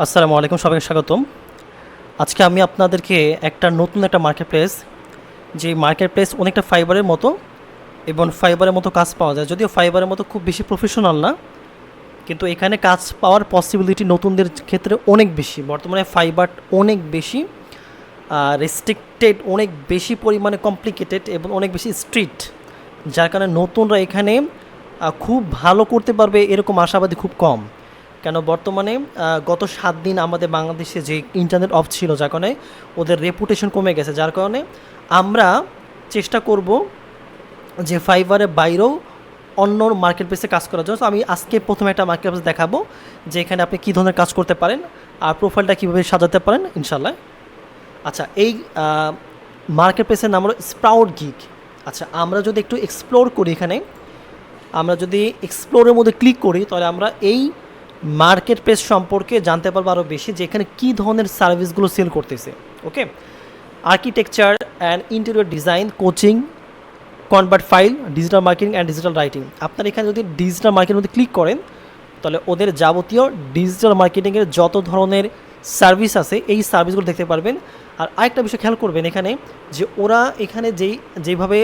আসসালামু আলাইকুম, সবাইকে স্বাগতম। আজকে আমি আপনাদেরকে নতুন একটা মার্কেট প্লেস, যে মার্কেট প্লেস অনেকটা ফাইবারের মতো এবং ফাইবারের মতো কাজ পাওয়া যায়। যদিও ফাইবারের মতো খুব বেশি প্রফেশনাল না, কিন্তু এখানে কাজ পাওয়ার পসিবিলিটি নতুনদের ক্ষেত্রে অনেক বেশি। বর্তমানে ফাইবার অনেক বেশি রেস্ট্রিক্টেড, অনেক বেশি পরিমাণে কমপ্লিকেটেড এবং অনেক বেশি স্ট্রিক্ট, যার কারণে নতুনরা এখানে খুব ভালো করতে পারবে এরকম আশাবাদী খুব কম। কেন বর্তমানে গত 7 দিন আমাদের বাংলাদেশে যে ইন্টারনেট অফ ছিল, যার কারণে ওদের রেপুটেশন কমে গেছে। যার কারণে আমরা চেষ্টা করব যে ফাইবারের বাইরেও অন্য মার্কেট প্লেসে কাজ করার জন্য। তো আমি আজকে প্রথমে একটা মার্কেট প্লেস দেখাবো যে এখানে আপনি কী ধরনের কাজ করতে পারেন আর প্রোফাইলটা কীভাবে সাজাতে পারেন ইনশাল্লাহ। আচ্ছা, এই মার্কেট প্লেসের নাম হলো স্প্রাউট গিগ। আচ্ছা, আমরা যদি একটু এক্সপ্লোর করি, এখানে আমরা যদি এক্সপ্লোরের মধ্যে ক্লিক করি, তাহলে আমরা এই মার্কেট প্লেস সম্পর্কে জানতে পারবো আরও বেশি, যে এখানে কী ধরনের সার্ভিসগুলো সেল করতেছে। Okay, architecture and interior design, coaching, convert file, digital marketing and digital writing. আপনার এখানে যদি ডিজিটাল মার্কেটের মধ্যে ক্লিক করেন, তাহলে ওদের যাবতীয় ডিজিটাল মার্কেটিংয়ের যত ধরনের সার্ভিস আছে এই সার্ভিসগুলো দেখতে পারবেন। আর আরেকটা বিষয় খেয়াল করবেন এখানে, যে ওরা এখানে যেভাবে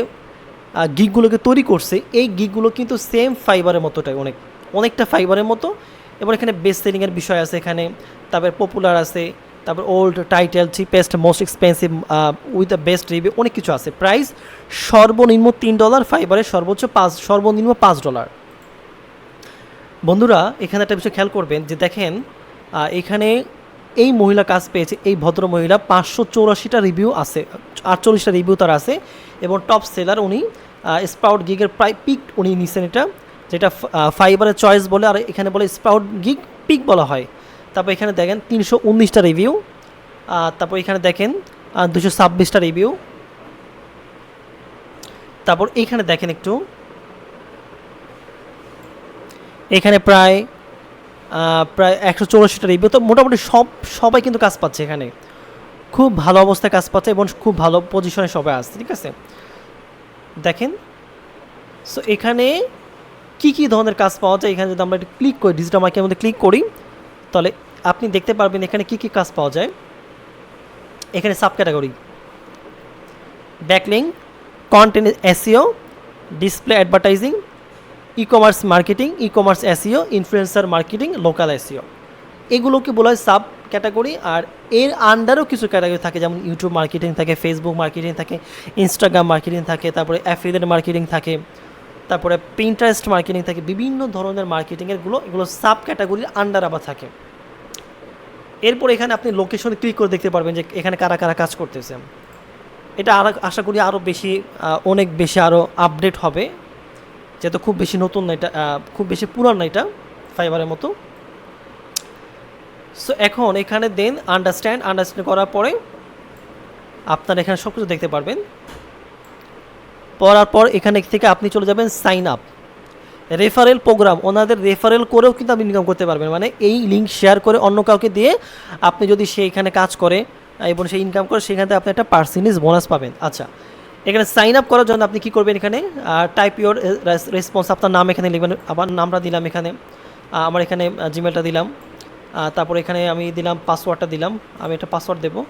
গিগগুলোকে তৈরি করছে, এই গিগগুলো কিন্তু সেম ফাইবারের মতোটাই, অনেকটা ফাইবারের মতো। এবং এখানে বেস্ট সেলিংয়ের বিষয় আছে, এখানে তারপরে পপুলার আছে, তারপর old, title, cheapest, most expensive, with the best review, অনেক কিছু আছে। প্রাইস সর্বনিম্ন $3, ফাইবারের সর্বনিম্ন $5। বন্ধুরা, এখানে একটা বিষয় খেয়াল করবেন, যে দেখেন এখানে এই মহিলা কাজ পেয়েছে, এই ভদ্র মহিলা 584টা রিভিউ আছে, 48টা রিভিউ তার আছে, এবং টপ সেলার উনি স্প্রাউট গিগের প্রায় পিক উনি নিছেন, যেটা ফাইবারের চয়েস বলে, আর এখানে বলে স্প্রাউট গিগ পিক বলা হয়। তারপর এখানে দেখেন 319টা রিভিউ, তারপর এখানে দেখেন 226টা রিভিউ, তারপর এইখানে দেখেন একটু, এখানে প্রায় 184টা রিভিউ। তো মোটামুটি সবাই কিন্তু কাজ পাচ্ছে, এখানে খুব ভালো অবস্থায় কাজ পাচ্ছে এবং খুব ভালো পজিশনে সবাই আসছে। ঠিক আছে, দেখেন। সো এখানে কী ধরনের কাজ পাওয়া যায়, এখানে যদি আমরা একটু ক্লিক করি, ডিজিটাল মার্কেটের মধ্যে ক্লিক করি, তাহলে আপনি দেখতে পারবেন এখানে কী কাজ পাওয়া যায়। এখানে sub category: backlink, content SEO, display advertising, e commerce marketing, e commerce SEO, influencer marketing, local SEO, এগুলোকে বলা হয় সাব ক্যাটাগরি। আর এর আন্ডারও কিছু ক্যাটাগরি থাকে, যেমন ইউটিউব মার্কেটিং থাকে, ফেসবুক মার্কেটিং থাকে, ইনস্টাগ্রাম মার্কেটিং থাকে, তারপরে অ্যাফিলিয়েট মার্কেটিং থাকে, তারপরে পিন্টারেস্ট মার্কেটিং থাকে, বিভিন্ন ধরনের এগুলো সাব ক্যাটাগরির আন্ডার আবার থাকে। এরপর এখানে আপনি লোকেশনে ক্লিক করে দেখতে পারবেন যে এখানে কারা কারা কাজ করতেছে। এটা আশা করি আরও বেশি, অনেক বেশি আরও আপডেট হবে, যেহেতু খুব বেশি নতুন না এটা, খুব বেশি পুরান না এটা, ফাইবারের মতো। সো এখন এখানে দেন আন্ডারস্ট্যান্ড করার পরে আপনারা এখানে সব কিছু দেখতে পারবেন। পড়ার পর এখানে থেকে আপনি চলে যাবেন সাইন আপ, রেফারেল প্রোগ্রাম। ওনাদের রেফারেল করেও কিন্তু আপনি ইনকাম করতে পারবেন, মানে এই লিঙ্ক শেয়ার করে অন্য কাউকে দিয়ে আপনি যদি সে এখানে কাজ করে এবং সে ইনকাম করে, সেখান থেকে আপনি একটা পার্সেন্টেজ বোনাস পাবেন। আচ্ছা, এখানে সাইন আপ করার জন্য আপনি কী করবেন, এখানে টাইপ ইউর রেসপন্স, আপনার নাম এখানে লিখবেন। আমার নামটা দিলাম, এখানে আমার এখানে জিমেলটা দিলাম, তারপর এখানে আমি দিলাম পাসওয়ার্ডটা দিলাম, আমি একটা পাসওয়ার্ড দেবো।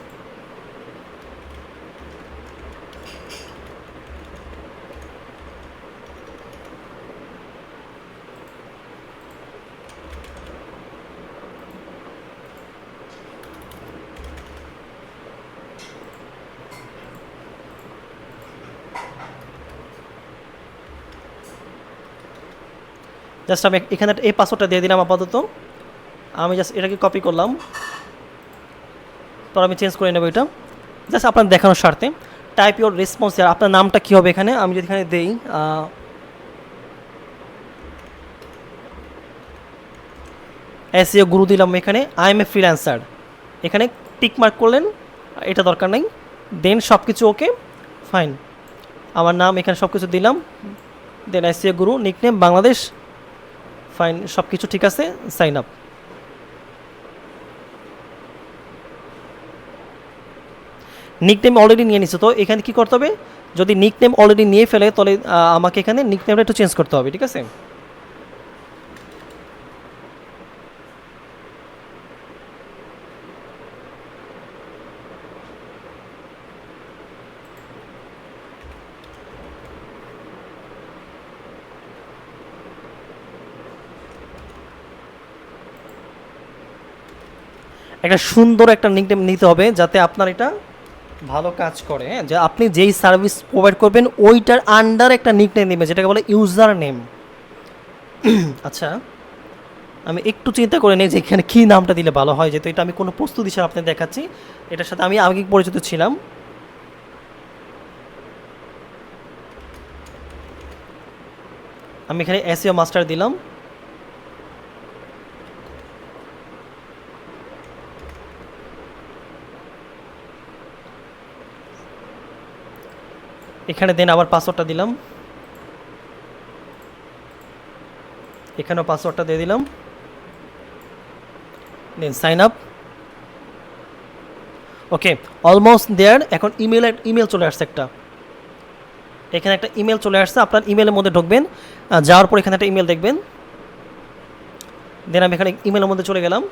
জাস্ট আমি এখানে এই পাসওয়ার্ডটা দিয়ে দিলাম আপাতত। আমি জাস্ট এটাকে কপি করলাম, তো আমি চেঞ্জ করে নেব এটা, জাস্ট আপনার দেখানোর স্বার্থে। টাইপ ইউর রেসপন্স, আপনার নামটা কী হবে এখানে, আমি যদি এখানে দেই এসইও গুরু দিলাম, এখানে আই এম এ ফ্রিল্যান্সার, এখানে টিক মার্ক করলেন, এটা দরকার নাই। দেন সব কিছু ওকে, ফাইন। আমার নাম এখানে সব কিছু দিলাম, দেন এসইও গুরু, নিকনেম বাংলাদেশ, ফাইন, সব কিছু ঠিক আছে, সাইন আপ। নিকনেম অলরেডি নিয়ে নিচ্ছে, তো এখানে কী করতে হবে, যদি নিকনেম অলরেডি নিয়ে ফেলে তাহলে আমাকে এখানে নিকনেমটা একটু চেঞ্জ করতে হবে। ঠিক আছে, একটা সুন্দর একটা নিকনেম নিতে হবে যাতে আপনার এটা ভালো কাজ করে, হ্যাঁ, যে আপনি যেই সার্ভিস প্রোভাইড করবেন ওইটার আন্ডার একটা নিকনেম নেবে যেটাকে বলে ইউজার নেম। আচ্ছা, আমি একটু চিন্তা করে নিই যে এখানে কী নামটা দিলে ভালো হয়, যেহেতু এটা আমি কোনো প্রস্তুতি ছাড়া আপনাদের দেখাচ্ছি, এটার সাথে আমি আগে পরিচিত ছিলাম। আমি এখানে এসইও মাস্টার দিলাম। এখানে দেন আবার পাসওয়ার্ডটা দিলাম, এখানেও পাসওয়ার্ডটা দিয়ে দিলাম, then sign up. Okay, almost there. এখন ইমেল চলে আসছে একটা, এখানে একটা ইমেল চলে আসছে, আপনার ইমেলের মধ্যে ঢুকবেন, যাওয়ার পর এখানে একটা ইমেল দেখবেন, দেন আমি এখানে ইমেলের মধ্যে চলে গেলাম।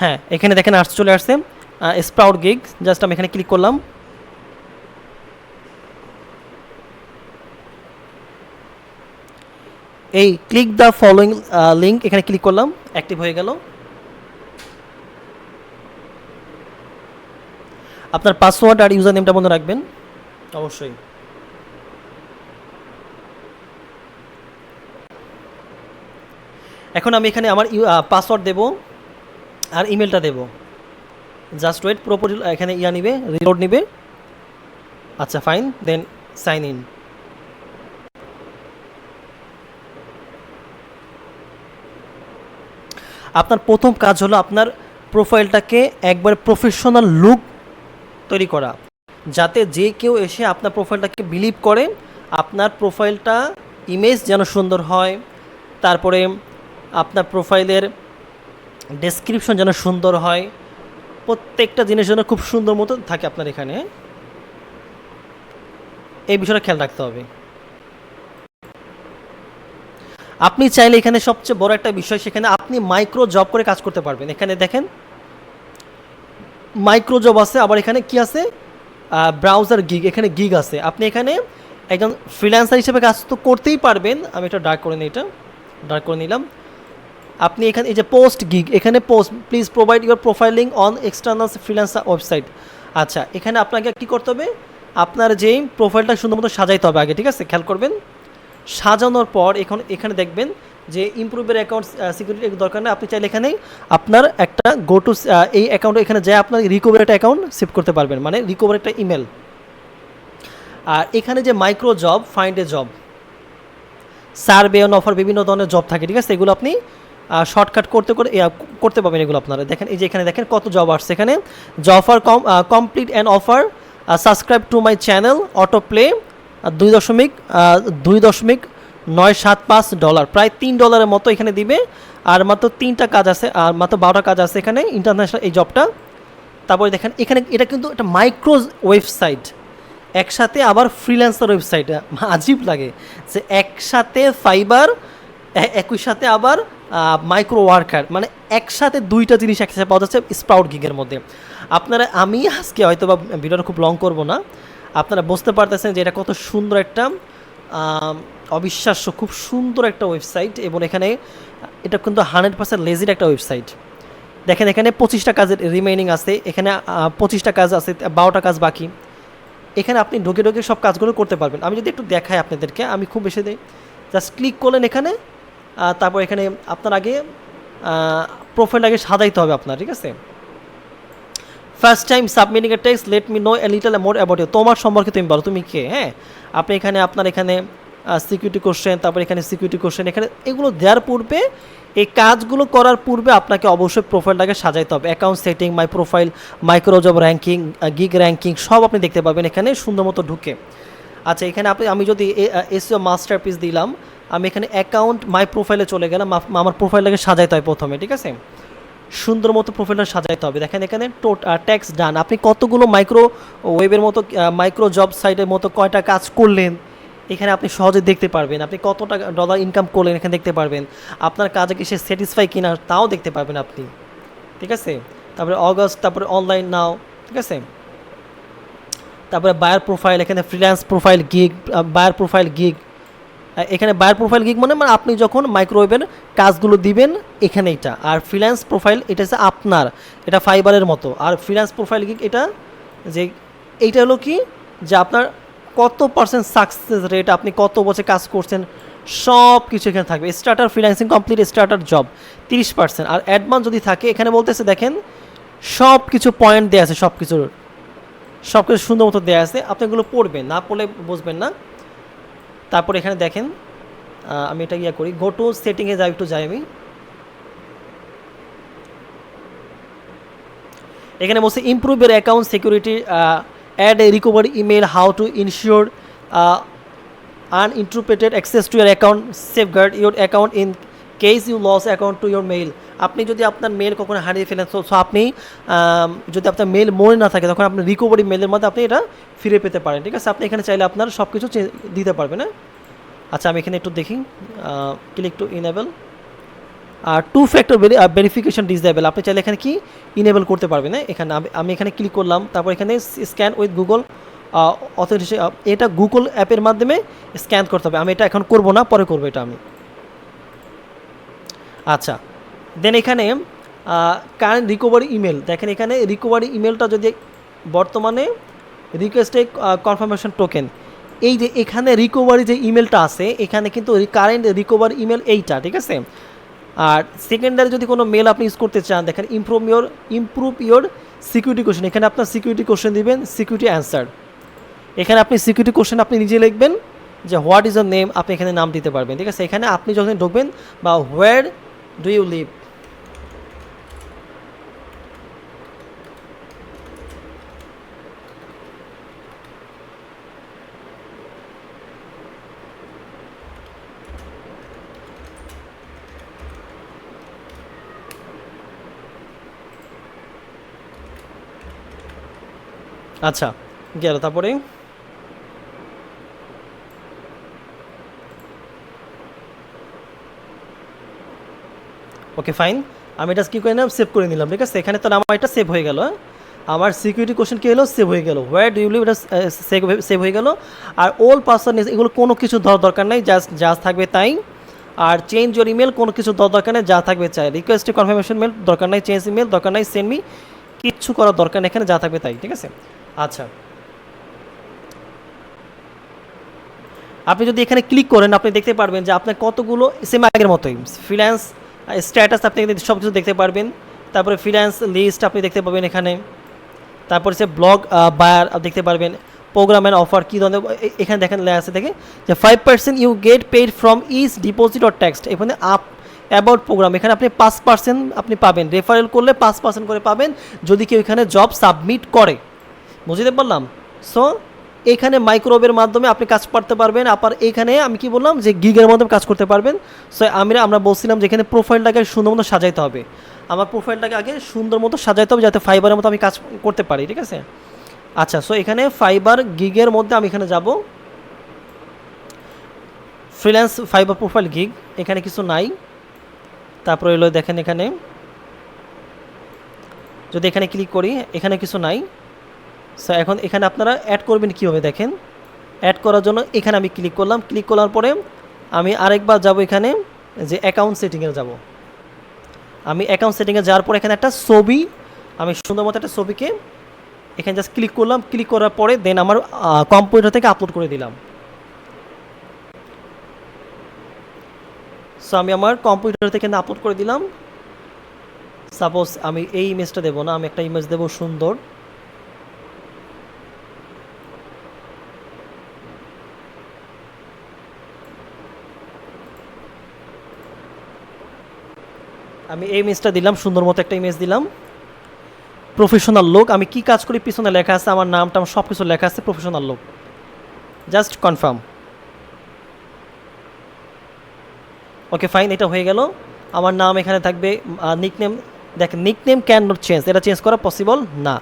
হ্যাঁ, এখানে দেখেন চলে আসছে স্প্রাউট গিগ, জাস্ট আমি এখানে ক্লিক করলাম। এই ক্লিক দ্য ফলোয়িং লিঙ্ক এখানে ক্লিক করলাম, অ্যাক্টিভ হয়ে গেল। আপনার পাসওয়ার্ড আর ইউজার নেমটা মনে রাখবেন অবশ্যই। এখন আমি এখানে আমার পাসওয়ার্ড দেব আর ইমেলটা দেব, জাস্ট ওয়েট, পুরোপুরি এখানে নিবে, রিলোড নিবে। আচ্ছা ফাইন, দেন সাইন ইন। আপনার প্রথম কাজ হলো আপনার প্রোফাইলটাকে একবার প্রফেশনাল লুক তৈরি করা, যাতে যে কেউ এসে আপনার প্রোফাইলটাকে বিলিভ করে। আপনার প্রোফাইলটা ইমেজ যেন সুন্দর হয়, তারপরে আপনার প্রোফাইলের ডেসক্রিপশন যেন সুন্দর হয়, প্রত্যেকটা জিনিস যেন খুব সুন্দর মতো থাকে আপনার এখানে, এই বিষয়টা খেয়াল রাখতে হবে। আপনি চাইলে এখানে সবচেয়ে বড় একটা বিষয়, সেখানে আপনি মাইক্রো জব করে কাজ করতে পারবেন। এখানে দেখেন মাইক্রো জব আছে, আবার এখানে কি আছে, ব্রাউজার গিগ, এখানে গিগ আছে। আপনি এখানে একজন ফ্রিল্যান্সার হিসেবে কাজ তো করতেই পারবেন। আমি এটা ডার্ক করে নিই, এটা ডার্ক করে নিলাম। আপনি এখানে এই যে পোস্ট গিগ, এখানে post please provide your profiling on external freelancer website. আচ্ছা, এখানে আপনাকে কী করতে হবে, আপনার যেই প্রোফাইলটা সুন্দর মতো সাজাইতে হবে আগে, ঠিক আছে, খেয়াল করবেন। সাজানোর পর এখানে দেখবেন যে ইমপ্রুভের অ্যাকাউন্ট সিকিউরিটি দরকার নেই, আপনি চাইলে এখানেই আপনার একটা গো টু এই অ্যাকাউন্টে এখানে যায় আপনার রিকভার একটা অ্যাকাউন্ট সেভ করতে পারবেন, মানে রিকভার একটা ইমেল। আর এখানে যে micro job, find a job, survey on offer, বিভিন্ন ধরনের জব থাকে, ঠিক আছে, এগুলো আপনি শর্টকাট করতে পারবেন এগুলো আপনারা। দেখেন এই যে এখানে দেখেন কত জব আসছে, এখানে job offer complete and offer, subscribe to my channel, auto play, $2.975, প্রায় $3 মতো এখানে দিবে। আর মাত্র 3টা কাজ আছে, আর মাত্র 12টা কাজ আছে এখানে ইন্টারন্যাশনাল এই জবটা। তারপরে দেখেন এখানে এটা কিন্তু একটা মাইক্রো ওয়েবসাইট, একসাথে আবার ফ্রিল্যান্সার ওয়েবসাইট। আজীব লাগে যে একসাথে ফাইবার, একই সাথে আবার মাইক্রো ওয়ার্কার, মানে একসাথে দুইটা জিনিস একসাথে পাওয়া যাচ্ছে স্প্রাউট গিগের মধ্যে। আপনারা, আমি আজকে হয়তো বা ভিডিওটা খুব লং করব না, আপনারা বুঝতে পারতেছেন যে এটা কত সুন্দর একটা অবিশ্বাস্য, খুব সুন্দর একটা ওয়েবসাইট। এবং এখানে এটা কিন্তু 100% লেজির একটা ওয়েবসাইট। দেখেন এখানে 25টা কাজের রিমেইনিং আছে, এখানে 25টা কাজ আছে, 12টা কাজ বাকি। এখানে আপনি ঢুকে ঢুকে সব কাজগুলো করতে পারবেন। আমি যদি একটু দেখাই আপনাদেরকে, আমি খুব বেশি দিই, জাস্ট ক্লিক করলেন এখানে, তারপর এখানে আপনার আগে প্রোফাইল আগে সাজাইতে হবে আপনার, ঠিক আছে। First time submitting a text, let me know a little more about you, তোমার সম্পর্কে তুমি বলো তুমি কে। হ্যাঁ, আপনি এখানে আপনার এখানে সিকিউরিটি কোশ্চেন, তারপর এখানে সিকিউরিটি কোশ্চেন, এখানে এগুলো দেওয়ার পূর্বে, এই কাজগুলো করার পূর্বে আপনাকে অবশ্যই প্রোফাইলটাকে সাজাইতে হবে। অ্যাকাউন্ট সেটিং, মাই profile, micro job ranking, gig ranking, সব আপনি দেখতে পাবেন এখানে সুন্দর মতো ঢুকে। আচ্ছা, এখানে আমি যদি এসইও মাস্টারপিস দিলাম, আমি এখানে অ্যাকাউন্ট মাই প্রোফাইলে চলে গেলাম, আমার প্রোফাইলটাকে সাজাইতে হয় প্রথমে, ঠিক আছে, সুন্দর মতো প্রোফাইলটা সাজাইতে হবে। দেখেন এখানে ট্যাক্স ডান, আপনি কতগুলো মাইক্রো ওয়েবের মতো মাইক্রো জব সাইটের মতো কয়টা কাজ করলেন, এখানে আপনি সহজে দেখতে পারবেন আপনি কত টাকা ডলার ইনকাম করলেন, এখানে দেখতে পারবেন আপনার কাজে কি সে স্যাটিসফাই কিনা তাও দেখতে পারবেন আপনি, ঠিক আছে। তারপরে অগস্ট, তারপরে অনলাইন নাও, ঠিক আছে। তারপরে বায়ার প্রোফাইল, এখানে freelance profile gig, buyer profile gig. এখানে বায়ার প্রোফাইল গিগ মানে আপনি যখন মাইক্রোওয়েভের কাজগুলো দিবেন এখানে এটা। আর ফ্রিল্যান্স প্রোফাইল এটা হচ্ছে আপনার, এটা ফাইবারের মতো। আর ফ্রিল্যান্স প্রোফাইল গিগ এটা যে এইটা হলো কি যে আপনার কত পার্সেন্ট সাকসেস রেট, আপনি কত বছর কাজ করছেন সব কিছু এখানে থাকবে। Starter freelancing complete starter job 30%। আর অ্যাডভান্স যদি থাকে এখানে বলতেছে দেখেন সব কিছু পয়েন্ট দেওয়া আছে, সব কিছু সুন্দর মতো দেওয়া আছে, আপনি এগুলো পড়বেন, না পড়লে বুঝবেন না। তারপর এখানে দেখেন আমি এটা করি, গো টু সেটিংয়ে যাই, একটু যাই আমি। এখানে বলছে improve your account security, add a recovery email, how to ensure uninterrupted access to your account, safeguard your account in case you lost account to your mail। আপনি যদি আপনার মেল কখনো হারিয়ে ফেলেন, সো আপনি যদি আপনার মেল মনে না থাকে তখন আপনি রিকভারি মেলের মধ্যে আপনি এটা ফিরে পেতে পারেন, ঠিক আছে। আপনি এখানে চাইলে আপনার সব কিছু দিতে পারবেন। হ্যাঁ, আচ্ছা আমি এখানে একটু দেখি, ক্লিক টু ইনেবল। আর টু ফ্যাক্টর ভেরিফিকেশন ডিসেবল, আপনি চাইলে এখানে কি ইনেবল করতে পারবেন। হ্যাঁ, এখানে আমি এখানে ক্লিক করলাম, তারপর এখানে স্ক্যান উইথ গুগল অথেন্টিকেশন, এটা গুগল অ্যাপের মাধ্যমে স্ক্যান করতে হবে। আমি এটা এখন করব না, পরে করবো এটা আমি। আচ্ছা দেন এখানে কারেন্ট রিকভারি ইমেল, দেখেন এখানে রিকভারি ইমেলটা যদি বর্তমানে রিকোয়েস্টে কনফার্মেশন টোকেন, এই যে এখানে রিকভারি যে ইমেলটা আছে এখানে কিন্তু কারেন্ট রিকভারি ইমেল এইটা, ঠিক আছে। আর সেকেন্ডারি যদি কোনো মেল আপনি ইউজ করতে চান, দেখেন ইমপ্রুভ ইয়োর সিকিউরিটি কোশ্চেন, এখানে আপনার সিকিউরিটি কোশ্চেন দিবেন, সিকিউরিটি অ্যান্সার। এখানে আপনি সিকিউরিটি কোশ্চেন আপনি নিজে লিখবেন যে হোয়াট ইজ ইয়োর নেম, আপনি এখানে নাম দিতে পারবেন, ঠিক আছে। এখানে আপনি যখন ঢুকবেন বা হোয়ার ডু ইউ লিভ, আচ্ছা গেল। তারপরে ওকে ফাইন, আমি এটা কী করে নিলাম, সেভ করে নিলাম, ঠিক আছে। এখানে তো আমার এটা সেভ হয়ে গেল। আমার সিকিউরিটি কোশ্চেন কী হলো, সেভ হয়ে গেল। হোয়ার ডু ইউ লিভ, এটা সেভ হয়ে গেল। আর ওল পাসওয়ার্ড এগুলো কোনো কিছু দরকার নেই, যা থাকবে তাই। আর চেঞ্জ ইউর ইমেল কোনো কিছু দরকার নেই, যা থাকবে চাই। রিকোয়েস্টে কনফার্মেশন মেল দরকার নাই, চেঞ্জ ইমেল দরকার নাই, সেন্ড মি কিচ্ছু করার দরকার নেই, এখানে যা থাকবে তাই, ঠিক আছে। আচ্ছা আপনি যদি এখানে ক্লিক করেন আপনি দেখতে পারবেন যে আপনার কতগুলো সেম আগের মতোই ফ্রিল্যান্স স্ট্যাটাস আপনি সব কিছু দেখতে পারবেন। তারপরে ফ্রিল্যান্স লিস্ট আপনি দেখতে পাবেন এখানে। তারপরে সে ব্লগ বায়ার দেখতে পারবেন, প্রোগ্রাম অ্যান্ড অফার কী ধরনের এখানে দেখেন লেখা আছে, দেখে যে 5% you get paid from each deposit or taxed. এখানে অ্যাবাউট প্রোগ্রাম, এখানে আপনি 5% আপনি পাবেন, রেফারেল করলে 5% করে পাবেন যদি কেউ এখানে জব সাবমিট করে, বুঝতে পারলাম। সো এখানে মাইক্রোওয়েভের মাধ্যমে আপনি কাজ করতে পারবেন। আবার এখানে আমি কি বললাম যে গিগের মাধ্যমে কাজ করতে পারবেন। সো আমরা বলছিলাম যে এখানে প্রোফাইলটাকে সুন্দর মতো সাজাইতে হবে, আমার প্রোফাইলটাকে আগে সুন্দর মতো সাজাইতে হবে যাতে ফাইবারের মতো আমি কাজ করতে পারি, ঠিক আছে। আচ্ছা সো এখানে ফাইবার গিগের মধ্যে আমি এখানে যাব, ফ্রিল্যান্স ফাইবার প্রোফাইল গিগ, এখানে কিছু নাই। তারপরে এলো দেখেন এখানে যদি এখানে ক্লিক করি এখানে কিছু নাই। সো এখন এখানে আপনারা অ্যাড করবেন কীভাবে দেখেন। অ্যাড করার জন্য এখানে আমি ক্লিক করলাম, ক্লিক করার পরে আমি আরেকবার যাব এখানে যে অ্যাকাউন্ট সেটিংয়ে যাব। আমি অ্যাকাউন্ট সেটিংয়ে যাওয়ার পর এখানে একটা ছবি, আমি সুন্দর মতো একটা ছবিকে এখানে জাস্ট ক্লিক করলাম, ক্লিক করার পরে দেন আমার কম্পিউটার থেকে আপলোড করে দিলাম। সো আমি আমার কম্পিউটার থেকে আপলোড করে দিলাম। সাপোজ আমি এই ইমেজটা দেবো না, আমি একটা ইমেজ দেবো সুন্দর। আমি এই ইমেজটা দিলাম, সুন্দর মতো একটা ইমেজ দিলাম। প্রফেশনাল লোক, আমি কি কাজ করি পিছনে লেখা আছে, আমার নামটা আমার সব কিছু লেখা আছে, প্রফেশনাল লোক। Just confirm. ওকে ফাইন, এটা হয়ে গেল। আমার নাম এখানে থাকবে, নিকনেম দেখেন নিকনেম ক্যান নট চেঞ্জ, এটা চেঞ্জ করা পসিবল না।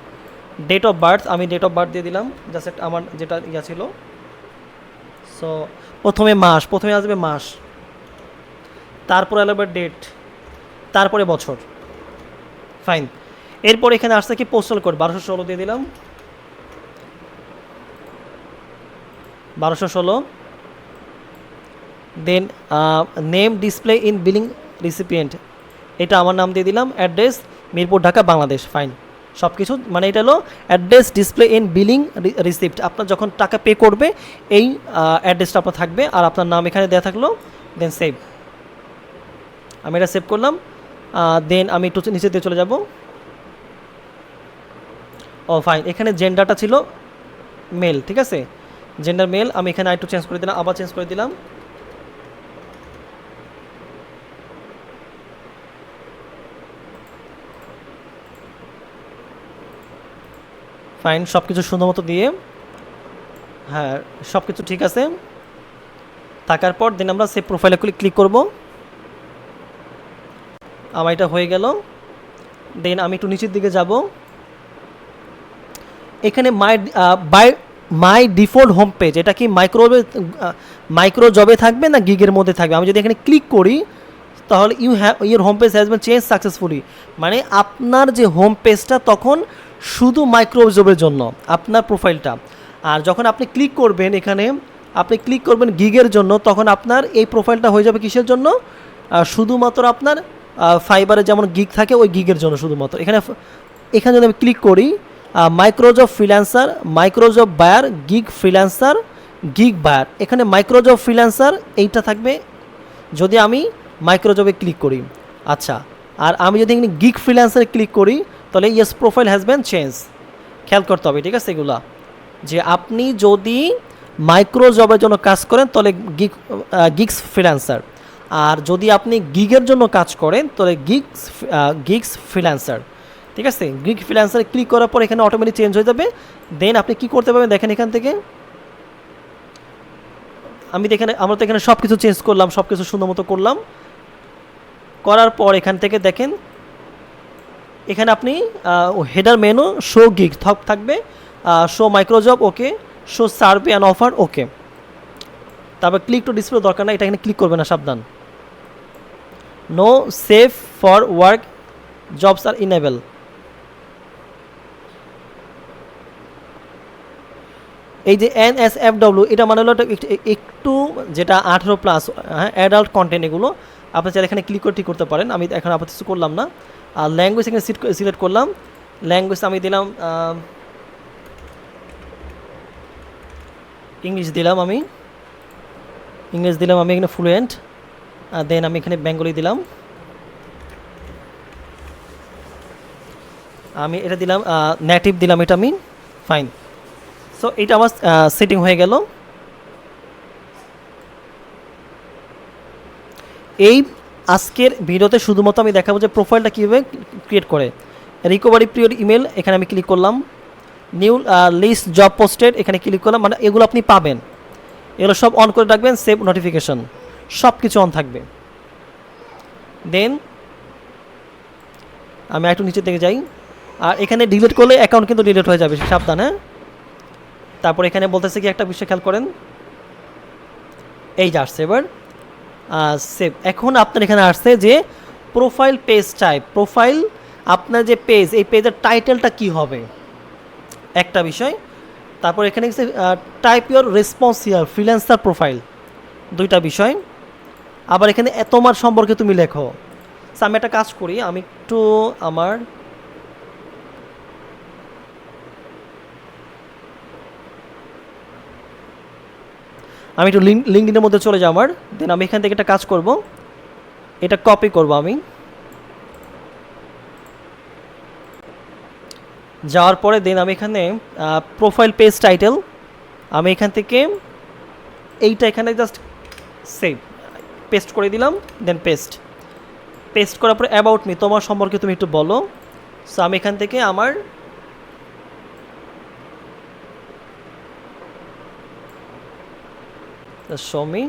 ডেট অফ বার্থ, আমি ডেট অফ বার্থ দিয়ে দিলাম জাস্ট আমার যেটা ছিল। সো প্রথমে আসবে মাস, তারপরে আসবে ডেট, তারপরে বছর। ফাইন। এরপর এখানে আসছে কি পোস্টাল কোড 1216 দিয়ে দিলাম, 1216। Then name display in billing recipient, এটা আমার নাম দিয়ে দিলাম। অ্যাড্রেস মিরপুর, ঢাকা, বাংলাদেশ। ফাইন। সব কিছু মানে এটা হলো address display in billing receipt, আপনার যখন টাকা পে করবে এই অ্যাড্রেসটা আপনার থাকবে, আর আপনার নাম এখানে দেওয়া থাকলো। দেন সেভ, আমি এটা সেভ করলাম। দেন আমি একটু নিচে দিয়ে চলে যাব। ও ফাইন, এখানে জেন্ডারটা ছিল মেল, ঠিক আছে, জেন্ডার মেল। আমি এখানে একটু চেঞ্জ করে দিলাম, আবার চেঞ্জ করে দিলাম। ফাইন, সব কিছু সুন্দর মতো দিয়ে, হ্যাঁ সব কিছু ঠিক আছে থাকার পর দেন আমরা সেভ প্রোফাইলে ক্লিক করব। আমার এটা হয়ে গেল। দেন আমি একটু নিচের দিকে যাব। এখানে মাই ডিফল্ট হোম পেজ, এটা কি মাইক্রো জবে থাকবে না গিগের মধ্যে থাকবে? আমি যদি এখানে ক্লিক করি তাহলে your home page has been change successfully, মানে আপনার যে হোম পেজটা তখন শুধু মাইক্রো জবের জন্য আপনার প্রোফাইলটা। আর যখন আপনি ক্লিক করবেন এখানে, আপনি ক্লিক করবেন গিগের জন্য, তখন আপনার এই প্রোফাইলটা হয়ে যাবে কিসের জন্য? শুধুমাত্র আপনার ফাইবারে যেমন গিগ থাকে ওই গিগের জন্য শুধুমাত্র। এখানে যদি আমি ক্লিক করি microjob freelancer, microjob buyer, gig freelancer, gig buyer, এখানে মাইক্রোজব ফ্রিল্যান্সার এইটা থাকবে যদি আমি মাইক্রোজবে ক্লিক করি। আচ্ছা, আর আমি যদি এখানে গিগ ফ্রিল্যান্সারে ক্লিক করি তাহলে yes profile has been change. খেয়াল করতে হবে, ঠিক আছে, এগুলা যে আপনি যদি মাইক্রোজবের জন্য কাজ করেন তাহলে গিগস ফ্রিল্যান্সার, আর যদি আপনি গিগের জন্য কাজ করেন তাহলে গিগস ফ্রিল্যান্সার, ঠিক আছে। গিগ ফ্রিল্যান্সারে ক্লিক করার পর এখানে অটোমেটিক চেঞ্জ হয়ে যাবে। দেন আপনি কি করতে পারবেন দেখেন এখান থেকে, আমরা তো এখানে সব কিছু চেঞ্জ করলাম, সব কিছু সুন্দর মতো করলাম। করার পর এখান থেকে দেখেন এখানে আপনি হেডার মেনু শো গিগ থাকবে, show microjob okay, show survey and offer okay. তারপর ক্লিক টু ডিসপ্লে দরকার না, এটা এখানে ক্লিক করবে না, সাবধান। No safe for work jobs আর ইনেবল। এই যে NSFW এটা মানে হলো একটু যেটা 18+, হ্যাঁ, অ্যাডাল্ট কন্টেন্ট, এগুলো আপনি চাইলে এখানে ক্লিক করে ঠিক করতে পারেন। আমি এখন আপাতত কিছু করলাম না। আর ল্যাঙ্গুয়েজ এখানে সিলেক্ট করলাম, ল্যাঙ্গুয়েজ আমি দিলাম ইংলিশ দিলাম, আমি এখানে ফ্লুয়েন্ট। দেন আমি এখানে বেঙ্গলি দিলাম, আমি এটা দিলাম নেটিভ দিলাম, এটা আমি ফাইন। সো এটা আমার সেটিং হয়ে গেল। এই আজকের ভিডিওতে শুধুমাত্র আমি দেখাবো যে প্রোফাইলটা কীভাবে ক্রিয়েট করে। রিকভারি পিরিয়ড ইমেল, এখানে আমি ক্লিক করলাম। নিউ লিস্ট জব পোস্টেড, এখানে ক্লিক করলাম, মানে এগুলো আপনি পাবেন, এগুলো সব অন করে রাখবেন। সেভ নোটিফিকেশন, সব কিছু অন থাকবে। দেন আমি একটু নিচের দিকে যাই, আর এখানে ডিলিট করলে অ্যাকাউন্ট কিন্তু ডিলিট হয়ে যাবে, সাবধান, হ্যাঁ। তারপর এখানে বলতেছে কি একটা বিষয় খেয়াল করেন, এই যে আসছে এবার সেভ। এখন আপনার এখানে আসছে যে প্রোফাইল পেজ টাইপ, প্রোফাইল আপনার যে পেজ, এই পেজের টাইটেলটা কি হবে একটা বিষয়। তারপর এখানে type your response here freelancer profile, দুইটা বিষয়। আবার এখানে তোমার সম্পর্কে তুমি লেখো। আমি একটা কাজ করি, আমি একটু আমি একটু লিঙ্কডিনের মধ্যে চলে যাই আমার। দেন আমি এখান থেকে একটা কাজ করব, এটা কপি করব। আমি যাওয়ার পরে দেন আমি এখানে প্রোফাইল পেজ টাইটেল, আমি এখান থেকে এইটা এখানে জাস্ট সেভ পেস্ট করে দিলাম। দেন পেস্ট করার পরে অ্যাবাউট মি, তোমার সম্পর্কে তুমি একটু বলো। সো আমি এখান থেকে আমার show me,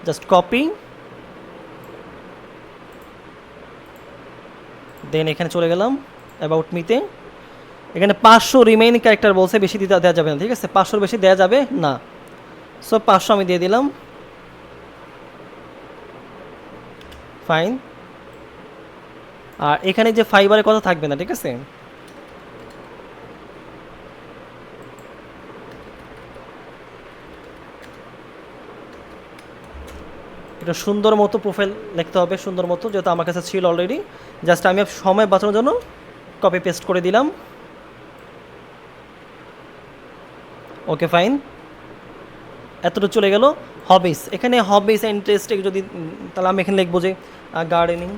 just copy, দেন এখানে চলে গেলাম অ্যাবাউট মিতে। এখানে 500 রিমেইনিং ক্যারেক্টার বলছে, বেশি দিতে দেওয়া যাবে না, ঠিক আছে? 500 বেশি দেওয়া যাবে না। সো 500 আমি দিয়ে দিলাম, ফাইন। আর এখানে যে ফাইবারের কথা থাকবে না, ঠিক আছে? এটা সুন্দর মতো প্রোফাইল লিখতে হবে, সুন্দর মতো, যেহেতু আমার কাছে ছিল অলরেডি। জাস্ট আমি সময় বাঁচানোর জন্য কপি পেস্ট করে দিলাম। ওকে ফাইন, এতটুকু চলে গেল। হবিস, এখানে হবিস ইন্টারেস্ট যদি, তাহলে আমি এখানে লিখবো যে গার্ডেনিং।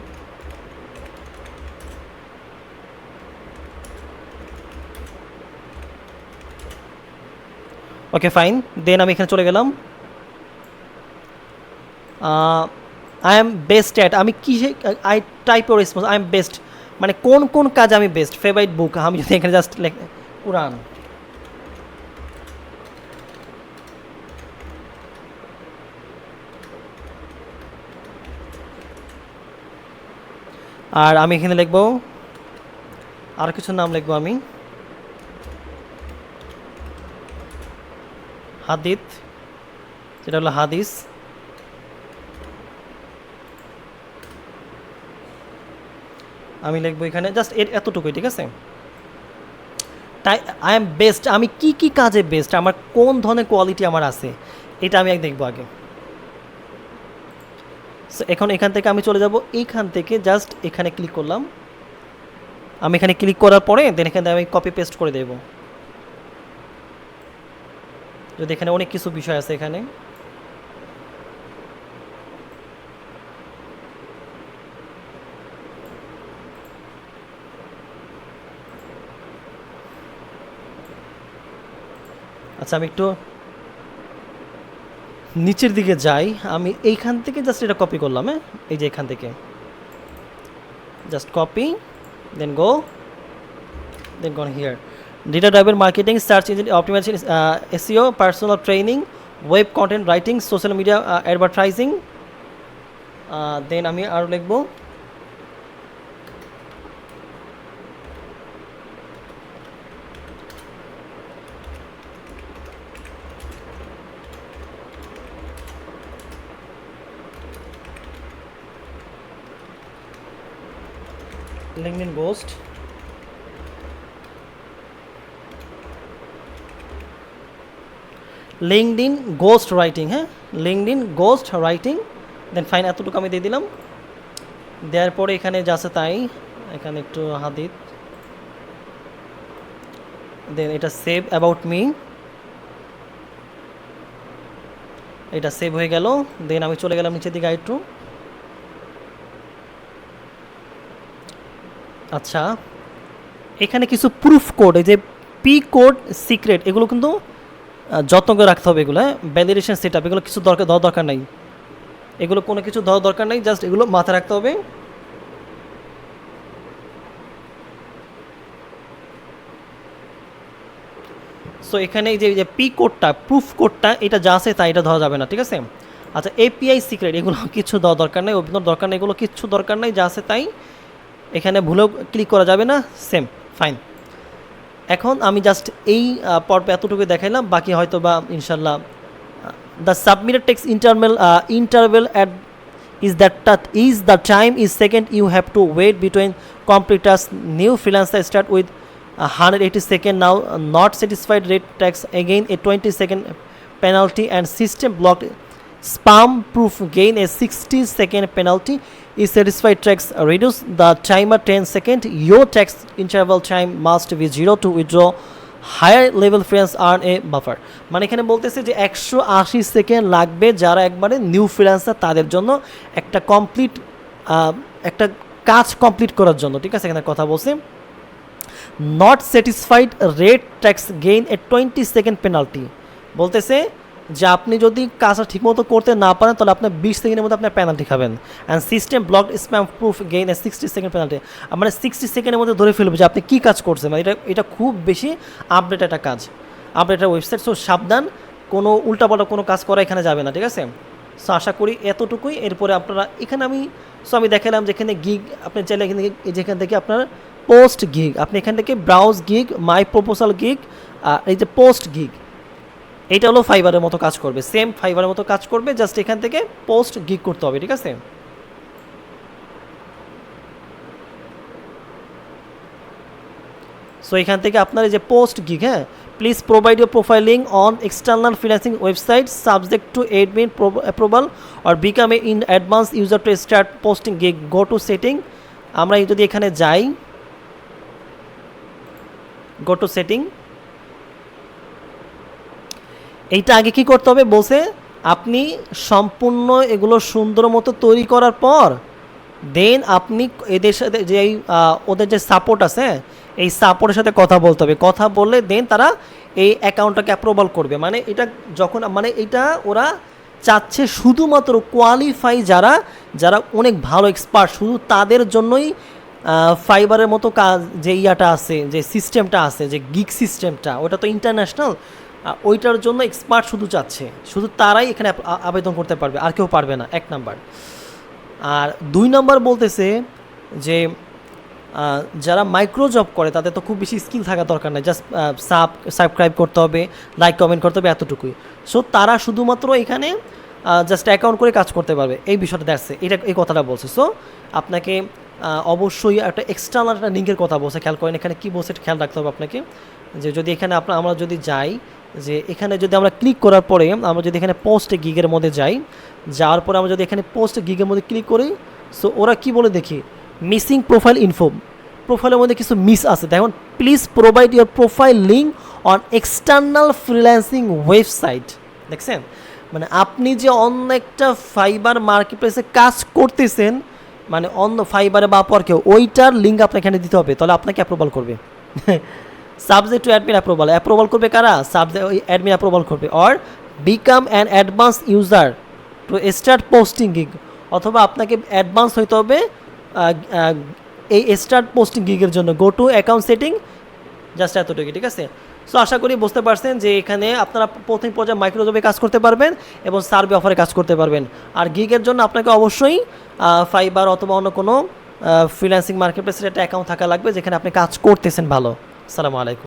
ওকে ফাইন, দেন আমি এখানে চলে গেলাম। আই এম বেস্ট অ্যাট, আমি কিসে, I type or response, I am best মানে কোন কোন কাজে আমি বেস্ট। ফেভারিট বুক, আমি যদি এখানে জাস্ট কোরআন। আর আমি এখানে লিখবো আর কিছু নাম লিখবো আমি, হাদিত, যেটা হলো হাদিস। আমি লিখবো এখানে জাস্ট এতটুকুই, ঠিক আছে? তাই আই এম বেস্ট, আমি কি কি কাজে বেস্ট, আমার কোন ধরনের কোয়ালিটি আমার আছে, এটা আমি দেখবো আগে। সো এখন এখান থেকে আমি চলে যাব, এইখান থেকে জাস্ট এখানে ক্লিক করলাম। আমি এখানে ক্লিক করার পরে দেন এখানে আমি কপি পেস্ট করে দেব। যদি এখানে অনেক কিছু বিষয় আছে এখানে, আচ্ছা আমি একটু নিচের দিকে যাই। আমি এইখান থেকে জাস্ট এটা কপি করলাম, হ্যাঁ, এই যে এখান থেকে just copy, then go here. Data driven marketing, search engine optimisation, SEO, personal training, web content writing, social media advertising. Then আমি আরও লিখবো LinkedIn ghost, LinkedIn ghost writing, হ্যাঁ, LinkedIn ghost writing. Then fine, এতটুকু আমি দিয়ে দিলাম। দেওয়ার পরে এখানে যা আছে তাই, এখানে একটু হাদিদ, দেন এটা সেভ অ্যাবাউট মি, এটা সেভ হয়ে গেল। দেন আমি চলে গেলাম নিচের দিকে একটু। আচ্ছা এখানে কিছু প্রুফ কোড, এই যে পি কোড সিক্রেট, এগুলো কিন্তু যত্ন করে রাখতে হবে। এগুলো ভ্যালিডেশন সেট আপ, এগুলো কিছু দেওয়ার দরকার নাই, এগুলো কোনো কিছু দেওয়ার দরকার নাই, জাস্ট এগুলো মাথায় রাখতে হবে। সো এখানে এই যে পি কোডটা, প্রুফ কোডটা, এটা যা আছে তাই, এটা ধরা যাবে না, ঠিক আছে? আচ্ছা এপিআই সিক্রেট, এগুলো কিছু দেওয়া দরকার নেই, অভিনয় দরকার নেই, এগুলো কিচ্ছু দরকার নেই, যা আছে তাই। এখানে ভুলেও ক্লিক করা যাবে না, সেম, ফাইন। এখন আমি জাস্ট এই পর্বে এতটুকু দেখাইলাম, বাকি হয়তো বা ইনশাল্লাহ। The submitted text interval at is the time is second you have to wait between completers. New freelancer start with 180 second now, not satisfied rate tax again a 20-second penalty, and system blocked spam proof gain a 60-second penalty. Is satisfied tax reduce the timer 10 second. Your tax interval time must be 0 to withdraw. Higher level freelance earn a buffer, মানে এখানে বলতেছে যে 180 second লাগবে যারা একবারে new freelancer তাদের জন্য একটা কমপ্লিট একটা কাজ কমপ্লিট করার জন্য, ঠিক আছে? এখানে কথা বলছে not satisfied rate tax gain A 20 second penalty, বলতেছে যে আপনি যদি কাজটা ঠিকমতো করতে না পারেন তাহলে আপনার 20 সেকেন্ডের মধ্যে আপনার পেনাল্টি খাবেন। And system blocked spam proof gain A 60 second penalty, মানে 60 সেকেন্ডের মধ্যে ধরে ফেলবে যে আপনি কী কাজ করছেন। মানে এটা খুব বেশি আপডেট একটা কাজ, আপডেটের ওয়েবসাইট। সো সাবধান, কোনো উল্টাপাল্টা কোনো কাজ করা এখানে যাবে না, ঠিক আছে? সো আশা করি এতটুকুই। এরপরে আপনারা এখানে আমি দেখালাম যেখানে গিগ আপনি চাইলে এখানে যেখান থেকে আপনার পোস্ট গিগ, আপনি এখান থেকে browse gig, my proposal gig, এই যে পোস্ট গিগ, এইটা হলো ফাইবারের মতো কাজ করবে, সেম ফাইবারের মতো কাজ করবে, জাস্ট এখান থেকে পোস্ট গিগ করতে হবে, ঠিক আছে। সো এখান থেকে আপনার এই যে পোস্ট গিগ, হ্যাঁ, please provide your profile link on external freelancing website subject to admin approval or become a in advance user to start posting gig, go to setting. আমরা যদি এখানে যাই, গো টু সেটিং, এইটা আগে কি করতে হবে বলছে, আপনি সম্পূর্ণ এগুলো সুন্দর মতো তৈরি করার পর দেন আপনি এদের সাথে যে ওদের যে সাপোর্ট আছে, এই সাপোর্টের সাথে কথা বলতে হবে, কথা বললে দেন তারা এই অ্যাকাউন্টটাকে অ্যাপ্রুভাল করবে। মানে এটা যখন মানে এটা ওরা চাচ্ছে শুধুমাত্র কোয়ালিফাই যারা যারা অনেক ভালো এক্সপার্ট, শুধু তাদের জন্যই ফাইবারের মতো কাজ যে ইয়াটা আছে, যে সিস্টেমটা আছে, যে গিগ সিস্টেমটা, ওটা তো ইন্টারন্যাশনাল, ওইটার জন্য এক্সপার্ট শুধু চাচ্ছে, শুধু তারাই এখানে আবেদন করতে পারবে, আর কেউ পারবে না, 1 নাম্বার। আর 2 নাম্বার বলতেছে যে যারা মাইক্রো জব করে তাদের তো খুব বেশি স্কিল থাকা দরকার নেই, জাস্ট সাবস্ক্রাইব করতে হবে, লাইক কমেন্ট করতে হবে, এতটুকুই। সো তারা শুধুমাত্র এখানে জাস্ট অ্যাকাউন্ট করে কাজ করতে পারবে, এই বিষয়টা দেখছে, এই কথাটা বলছে। সো আপনাকে অবশ্যই একটা এক্সটার্নাল একটা লিঙ্কের কথা বলছে, খেয়াল করেন এখানে কী বলছে, খেয়াল রাখতে হবে আপনাকে, যে যদি এখানে আমরা যদি যাই, যে এখানে যদি আমরা ক্লিক করার পরে আমরা যদি এখানে পোস্ট গিগের মধ্যে যাই, যাওয়ার পরে আমরা যদি এখানে পোস্ট গিগের মধ্যে ক্লিক করি, সো ওরা কি বলে দেখি, মিসিং প্রোফাইল ইনফো, প্রোফাইলের মধ্যে কিছু মিস আছে, দেখুন please provide your profile link on external freelancing website. দেখছেন, মানে আপনি যে অন্য একটা ফাইবার মার্কেটপ্লেসে কাজ করতেছেন, মানে অন্য ফাইবারে বা পর কেউ, ওইটার লিঙ্ক আপনাকে এখানে দিতে হবে, তাহলে আপনাকে অ্যাপ্রুভাল করবে। সাবজেক্ট টু অ্যাডমিন অ্যাপ্রুভাল করবে কারা, সাবজেক্ট ওই অ্যাডমিন অ্যাপ্রুভাল করবে, or become an advance user to start posting gig, অথবা আপনাকে অ্যাডভান্স হইতে হবে এই স্টার্ট পোস্টিং গিগের জন্য, go to account setting, just এতটুকু, ঠিক আছে। সো আশা করি বুঝতে পারছেন যে এখানে আপনারা প্রথম পর্যায়ে মাইক্রোজবে কাজ করতে পারবেন এবং সার্ভে অফারে কাজ করতে পারবেন। আর গিগের জন্য আপনাকে অবশ্যই ফাইবার অথবা অন্য কোনো ফ্রিল্যান্সিং মার্কেটপ্লেসের একটা অ্যাকাউন্ট থাকা লাগবে যেখানে আপনি কাজ করতেছেন ভালো। আসসালামু আলাইকুম।